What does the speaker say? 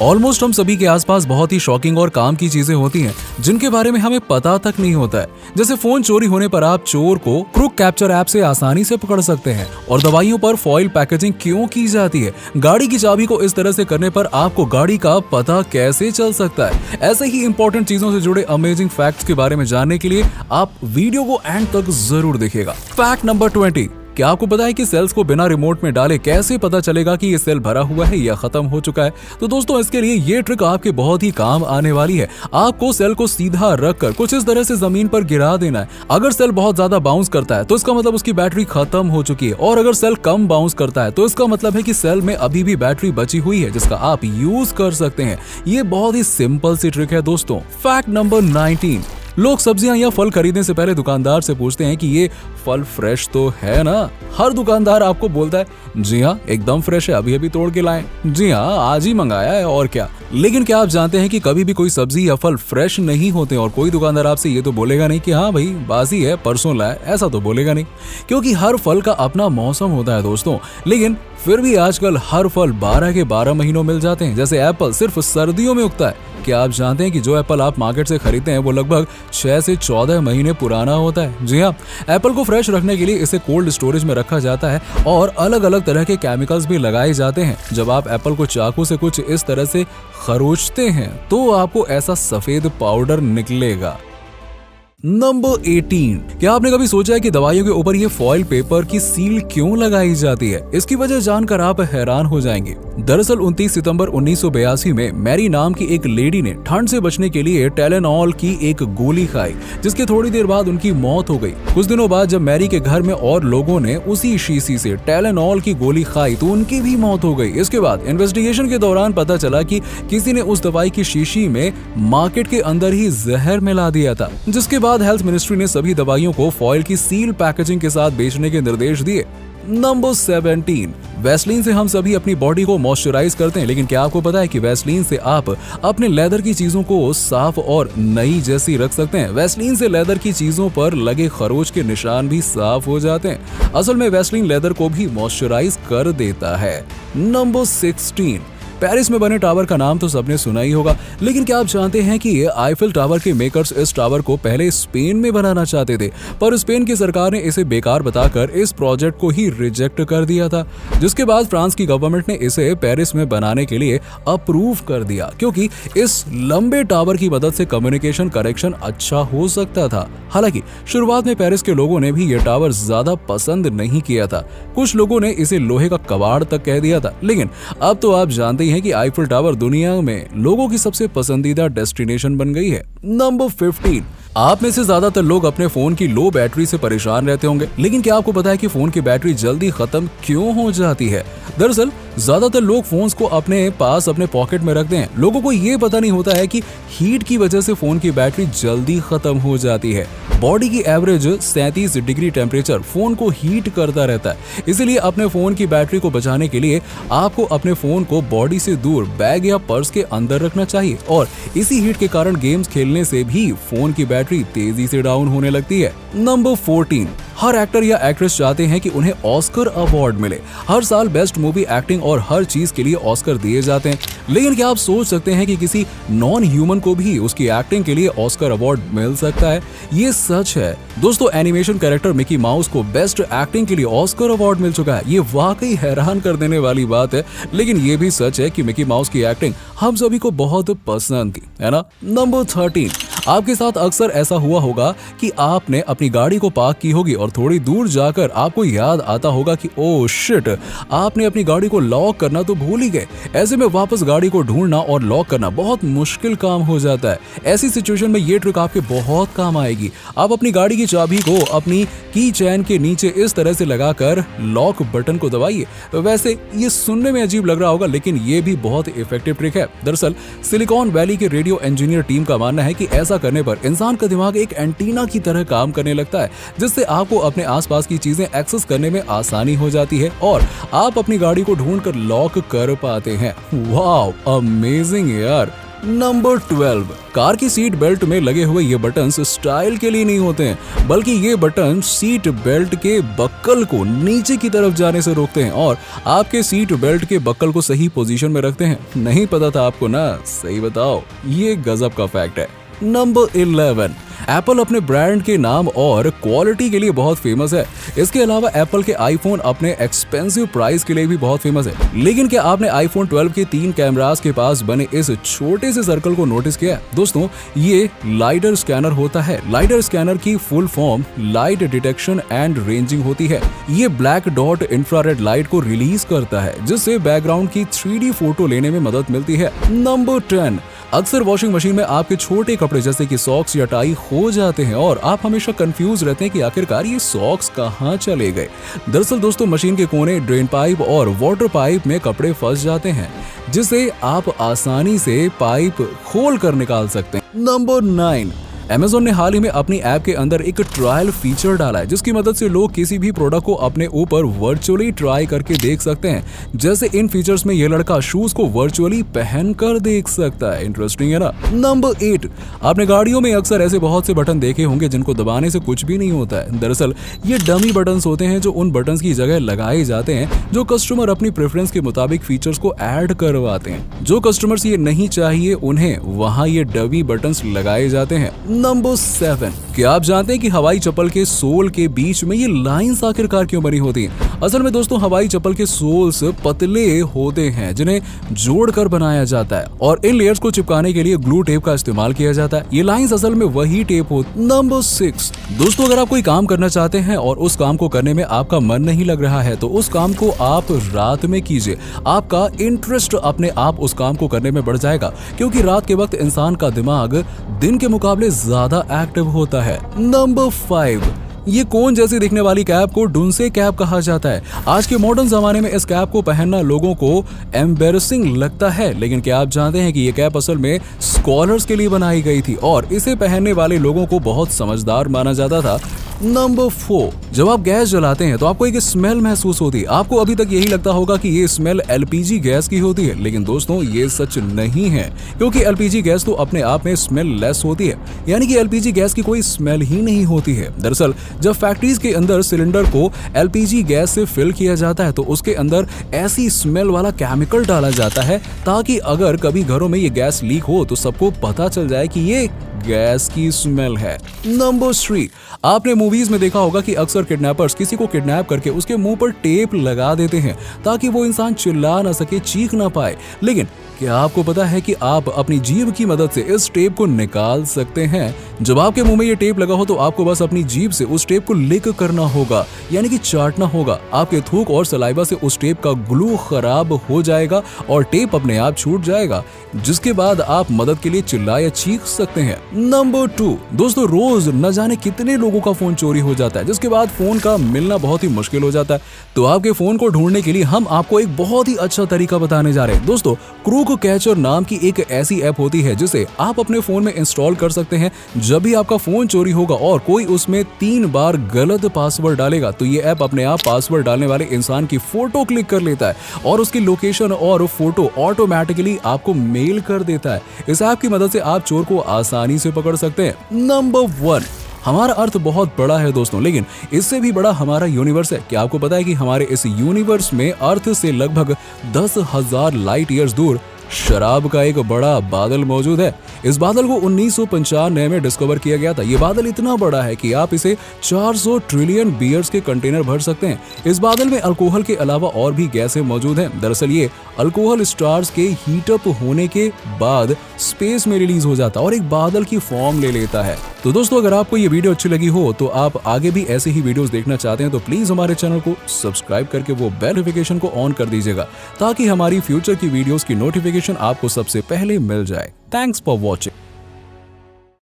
Almost हम सभी के आसपास बहुत ही शॉकिंग और काम की चीजें होती हैं जिनके बारे में हमें पता तक नहीं होता है। जैसे फोन चोरी होने पर आप चोर को क्रुक कैप्चर ऐप से आसानी से पकड़ सकते हैं, और दवाइयों पर फॉइल पैकेजिंग क्यों की जाती है, गाड़ी की चाबी को इस तरह से करने पर आपको गाड़ी का पता कैसे चल सकता है। ऐसे ही इंपॉर्टेंट चीजों से जुड़े अमेजिंग फैक्ट्स के बारे में जानने के लिए आप वीडियो को एंड तक जरूर देखिएगा। फैक्ट नंबर 20, क्या आपको पता है कि सेल्स को बिना रिमोट में डाले कैसे पता चलेगा कि ये सेल भरा हुआ है या खत्म हो चुका है? तो दोस्तों, इसके लिए ये ट्रिक आपके बहुत ही काम आने वाली है। आपको सेल को सीधा रखकर कुछ इस तरह से जमीन पर गिरा देना है। अगर सेल बहुत ज्यादा बाउंस करता है तो इसका मतलब उसकी बैटरी खत्म हो चुकी है, और अगर सेल कम बाउंस करता है तो इसका मतलब है कि सेल में अभी भी बैटरी बची हुई है जिसका आप यूज कर सकते हैं। ये बहुत ही सिंपल सी ट्रिक है दोस्तों। फैक्ट नंबर 19, लोग सब्जियां या फल खरीदने से पहले दुकानदार से पूछते हैं कि ये फल फ्रेश तो है ना। हर दुकानदार आपको बोलता है जी हाँ एकदम फ्रेश है, अभी अभी तोड़ के लाए, जी हाँ आज ही मंगाया है, और क्या। लेकिन क्या आप जानते हैं कि कभी भी कोई सब्जी या फल फ्रेश नहीं होते, और कोई दुकानदार आपसे ये तो बोलेगा नहीं कि हाँ भाई बासी है परसों लाए, ऐसा तो बोलेगा नहीं, क्योंकि हर फल का अपना मौसम होता है दोस्तों। लेकिन फिर भी आजकल हर फल 12 के 12 महीनों मिल जाते हैं। जैसे एप्पल सिर्फ सर्दियों में उगता है। क्या आप जानते हैं कि जो एप्पल आप मार्केट से खरीदते हैं वो लगभग 6 से 14 महीने पुराना होता है? जी हाँ, एप्पल को फ्रेश रखने के लिए इसे कोल्ड स्टोरेज में रखा जाता है और अलग अलग तरह के केमिकल्स भी लगाए जाते हैं। जब आप एप्पल को चाकू से कुछ इस तरह से खरोचते हैं तो आपको ऐसा सफेद पाउडर निकलेगा। नंबर 18, क्या आपने कभी सोचा है कि दवाइयों के ऊपर ये फॉइल पेपर की सील क्यों लगाई जाती है? इसकी वजह जानकर आप हैरान हो जाएंगे। दरअसल 29 सितंबर 1982 में मैरी नाम की एक लेडी ने ठंड से बचने के लिए टाइलेनॉल की एक गोली खाई, जिसके थोड़ी देर बाद उनकी मौत हो गई। कुछ दिनों बाद जब मैरी के घर में और लोगों ने उसी शीशी से टाइलेनॉल की गोली खाई तो उनकी भी मौत हो गई। इसके बाद इन्वेस्टिगेशन के दौरान पता चला कि किसी ने उस दवाई की शीशी में मार्केट के अंदर ही जहर मिला दिया था। जिसके बाद हेल्थ मिनिस्ट्री ने सभी दवाइयों को फॉइल की सील पैकेजिंग के साथ बेचने के निर्देश दिए। नंबर 17, वैसलीन से हम सभी अपनी बॉडी को मॉइस्चराइज करते हैं, लेकिन क्या आपको पता है कि वैसलीन से आप अपने लेदर की चीजों को साफ और नई जैसी रख सकते हैं? वैसलीन से लेदर की चीजों पर लगे खरोच के निशान भी साफ हो जाते हैं। असल में वैसलीन लेदर को भी मॉइस्चराइज कर देता है। नंबर 16, पेरिस में बने टावर का नाम तो सबने सुना ही होगा, लेकिन क्या आप जानते हैं कि ये आईफिल टावर के मेकर्स इस टावर को पहले स्पेन में बनाना चाहते थे, पर स्पेन की सरकार ने इसे बेकार बताकर इस प्रोजेक्ट को ही रिजेक्ट कर दिया था। जिसके बाद फ्रांस की गवर्नमेंट ने इसे पेरिस में बनाने के लिए अप्रूव कर दिया, क्योंकि इस लंबे टावर की मदद से कम्युनिकेशन कनेक्शन अच्छा हो सकता था। हालांकि शुरुआत में पेरिस के लोगों ने भी ये टावर ज्यादा पसंद नहीं किया था। कुछ लोगों ने इसे लोहे का कबाड़ तक कह दिया था, लेकिन अब तो आप जानते हैं कि आईफिल टावर दुनिया में लोगों की सबसे पसंदीदा डेस्टिनेशन बन गई है। नंबर 15, आप में से ज्यादातर लोग अपने फोन की लो बैटरी से परेशान रहते होंगे, लेकिन क्या आपको पता है कि फोन की बैटरी जल्दी खत्म क्यों हो जाती है? दरअसल ज्यादातर लोग फोन्स को अपने पास अपने पॉकेट में रखते हैं। लोगों को ये पता नहीं होता है कि हीट की वजह से फोन की बैटरी जल्दी खत्म हो जाती है। बॉडी की एवरेज 37 डिग्री टेम्परेचर फोन को हीट करता रहता है। इसीलिए अपने फोन की बैटरी को बचाने के लिए आपको अपने फोन को बॉडी से दूर बैग या पर्स के अंदर रखना चाहिए, और इसी हीट के कारण गेम्स खेलने से भी फोन की बैटरी तेजी से डाउन होने लगती है। नंबर 14, हर एक्टर या एक्ट्रेस चाहते हैं कि उन्हें ऑस्कर अवार्ड मिले। हर साल बेस्ट मूवी, एक्टिंग और हर चीज के लिए ऑस्कर दिए जाते हैं, लेकिन क्या आप सोच सकते हैं कि किसी नॉन ह्यूमन को भी उसकी एक्टिंग के लिए ऑस्कर अवार्ड मिल सकता है? ये सच है दोस्तों। एनिमेशन कैरेक्टर मिकी माउस को बेस्ट एक्टिंग के लिए ऑस्कर अवार्ड मिल चुका है। ये वाकई हैरान कर देने वाली बात है, लेकिन ये भी सच है कि मिकी माउस की एक्टिंग हम सभी को बहुत पसंद थी, है ना। नंबर 13, आपके साथ अक्सर ऐसा हुआ होगा कि आपने अपनी गाड़ी को पार्क की होगी और थोड़ी दूर जाकर आपको याद आता होगा कि ओह शिट, आपने अपनी गाड़ी को लॉक करना तो भूल ही गए। ऐसे में वापस गाड़ी को ढूंढना और लॉक करना बहुत मुश्किल काम हो जाता है। ऐसी सिचुएशन में ये ट्रिक आपके बहुत काम आएगी। आप अपनी गाड़ी की चाबी को अपनी की चैन के नीचे इस तरह से लगाकर लॉक बटन को दबाइए। वैसे ये सुनने में अजीब लग रहा होगा, लेकिन ये भी बहुत इफेक्टिव ट्रिक है। दरअसल सिलिकॉन वैली के रेडियो इंजीनियर टीम का मानना है कि ऐसा करने पर इंसान का दिमाग एक एंटीना की तरह काम करने लगता है, जिससे आपको अपने आसपास की चीजें एक्सेस करने में आसानी हो जाती है और आप अपनी गाड़ी को ढूंढकर लॉक कर पाते हैं। वाओ, अमेजिंग यार। नंबर 12, कार की सीट बेल्ट में लगे हुए ये बटन्स स्टाइल के लिए नहीं होते हैं, बल्कि ये बटन सीट बेल्ट के बक्कल को नीचे की तरफ जाने से रोकते हैं और आपके सीट बेल्ट के बक्कल को सही पोजीशन में रखते हैं। नहीं पता था आपको ना? सही बताओ, ये गजब का फैक्ट है। नंबर 11, एप्पल अपने ब्रांड के नाम और क्वालिटी के लिए बहुत फेमस है। इसके अलावा एप्पल के आईफोन अपने एक्सपेंसिव प्राइस के लिए भी बहुत फेमस है। लेकिन क्या आपने आईफोन 12 के 3 कैमरास के पास बने इस छोटे से सर्कल को नोटिस किया? दोस्तों, ये लाइडर स्कैनर होता है। लाइडर स्कैनर की full form light detection and ranging होती है। ये ब्लैक डॉट इंफ्रारेड लाइट को रिलीज करता है, जिससे बैकग्राउंड की 3D फोटो लेने में मदद मिलती है। नंबर 10, अक्सर वॉशिंग मशीन में आपके छोटे कपड़े जैसे कि सॉक्स या टाई हो जाते हैं और आप हमेशा कंफ्यूज रहते हैं कि आखिरकार ये सॉक्स कहाँ चले गए। दरअसल दोस्तों, मशीन के कोने, ड्रेन पाइप और वाटर पाइप में कपड़े फंस जाते हैं, जिसे आप आसानी से पाइप खोल कर निकाल सकते हैं। नंबर 9, Amazon ने हाल ही में अपनी ऐप के अंदर एक ट्रायल फीचर डाला है, जिसकी मदद से लोग किसी भी प्रोडक्ट को अपने ऊपर वर्चुअली ट्राई करके देख सकते हैं। जैसे इन फीचर्स में ये लड़का शूज को वर्चुअली पहनकर देख सकता है। इंटरेस्टिंग है ना? नंबर 8, आपने गाड़ियों में अक्सर ऐसे बहुत से बटन देखे होंगे जिनको दबाने से कुछ भी नहीं होता है। दरअसल ये डमी बटन्स होते हैं जो उन बटन्स की जगह लगाए जाते हैं जो कस्टमर अपनी प्रेफरेंस के मुताबिक फीचर्स को ऐड करवाते हैं। जो कस्टमर्स ये नहीं चाहिए उन्हें वहाँ ये डमी बटन्स लगाए जाते हैं। नंबर 7, क्या आप जानते हैं कि हवाई चप्पल के सोल के बीच में ये लाइंस आखिरकार क्यों बनी होती हैं? असल में दोस्तों, हवाई चप्पल के सोल्स पतले होते हैं जिन्हें जोड़कर बनाया जाता है और इन लेयर्स को चिपकाने के लिए ग्लू टेप का इस्तेमाल किया जाता है। ये लाइंस असल में वही टेप होती। नंबर 6, दोस्तों, अगर आप कोई काम करना चाहते हैं और उस काम को करने में आपका मन नहीं लग रहा है तो उस काम को आप रात में कीजिए। आपका इंटरेस्ट अपने आप उस काम को करने में बढ़ जाएगा, क्योंकि रात के वक्त इंसान का दिमाग दिन के मुकाबले ज्यादा एक्टिव होता है। नंबर 5, ये कोन जैसी दिखने वाली कैप को डुनसे कैप कहा जाता है। आज के मॉडर्न जमाने में इस कैप को पहनना लोगों को एम्बेरसिंग लगता है, लेकिन क्या आप जानते हैं कि ये कैप असल में स्कॉलर्स के लिए बनाई गई थी और इसे पहनने वाले लोगों को बहुत समझदार माना जाता था। नंबर 4, जब आप गैस जलाते हैं तो आपको एक स्मेल महसूस होती है। आपको अभी तक यही लगता होगा कि ये स्मेल एलपीजी गैस की होती है, लेकिन दोस्तों ये सच नहीं है, क्योंकि एलपीजी गैस तो अपने आप में स्मेल लेस होती है, यानी कि एलपीजी गैस की कोई स्मेल ही नहीं होती है। दरअसल जब फैक्ट्रीज के अंदर सिलेंडर को एलपीजी गैस से फिल किया जाता है तो उसके अंदर ऐसी स्मेल वाला केमिकल डाला जाता है ताकि अगर कभी घरों में ये गैस लीक हो तो सबको पता चल जाए कि ये गैस की स्मेल है। नंबर 3, आपने मूवीज में देखा होगा कि अक्सर किडनैपर्स किसी को किडनैप करके उसके मुंह पर टेप लगा देते हैं ताकि वो इंसान चिल्ला ना सके, चीख ना पाए। लेकिन क्या आपको पता है कि आप अपनी जीभ की मदद से इस टेप को निकाल सकते हैं? जब आपके मुंह में ये टेप लगा हो तो आपको बस अपनी जीभ से उस टेप को लिक करना होगा, यानी कि चाटना होगा। आपके थूक और सलाइवा से उस टेप का ग्लू खराब हो जाएगा और टेप अपने आप छूट जाएगा, जिसके बाद आप मदद के लिए चिल्ला या चीख सकते हैं। नंबर 2, दोस्तों, रोज न जाने कितने लोगों का फोन चोरी हो जाता है, जिसके बाद फोन का मिलना बहुत ही मुश्किल हो जाता है। तो आपके फोन को ढूंढने के लिए हम आपको एक बहुत ही अच्छा तरीका बताने जा रहे हैं। दोस्तों, क्रूक कैचर नाम की एक ऐसी ऐप होती है जिसे आप अपने फोन में इंस्टॉल कर सकते हैं। जब भी आपका फोन चोरी होगा और कोई उसमें 3 बार गलत पासवर्ड डालेगा तो ये ऐप अपने आप पासवर्ड डालने वाले इंसान की फोटो क्लिक कर लेता है और उसकी लोकेशन और फोटो ऑटोमेटिकली आपको मेल कर देता है। इस ऐप की मदद से आप चोर को आसानी से पकड़ सकते हैं। नंबर 1, हमारा अर्थ बहुत बड़ा है दोस्तों, लेकिन इससे भी बड़ा हमारा यूनिवर्स है। क्या आपको पता है कि हमारे इस यूनिवर्स में अर्थ से लगभग 10,000 लाइट ईयर्स दूर शराब का एक बड़ा बादल मौजूद है। इस बादल को 1995 में डिस्कवर किया गया था। ये बादल इतना बड़ा है कि आप इसे 400 ट्रिलियन बियर्स के कंटेनर भर सकते हैं। इस बादल में अल्कोहल के अलावा और भी गैसें मौजूद हैं। दरअसल ये अल्कोहल स्टार्स के हीट अप होने के बाद स्पेस में रिलीज हो जाता है और एक बादल की फॉर्म ले लेता है। तो दोस्तों, अगर आपको ये वीडियो अच्छी लगी हो तो आप आगे भी ऐसे ही वीडियोस देखना चाहते हैं तो प्लीज हमारे चैनल को सब्सक्राइब करके वो बेल नोटिफिकेशन को ऑन कर दीजिएगा ताकि हमारी फ्यूचर की वीडियोस की नोटिफिकेशन आपको सबसे पहले मिल जाए। Thanks for watching.